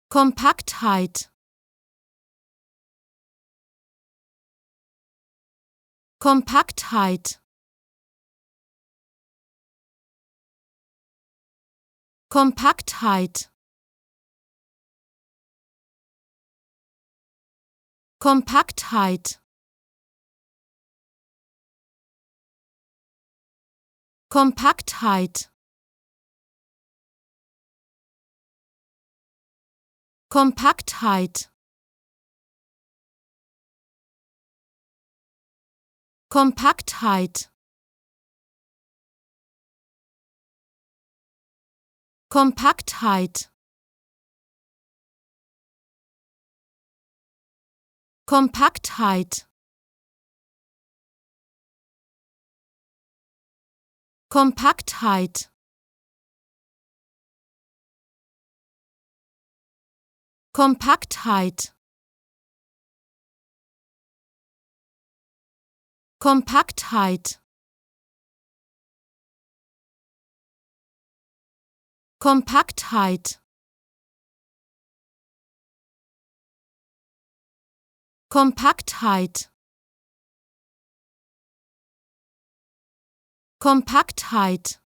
Kompaktheit. Kompaktheit. Kompaktheit. Kompaktheit. Kompaktheit. Kompaktheit. Kompaktheit. Kompaktheit. Kompaktheit. Kompaktheit. Kompaktheit. Kompaktheit. Kompaktheit. Kompaktheit. Kompaktheit.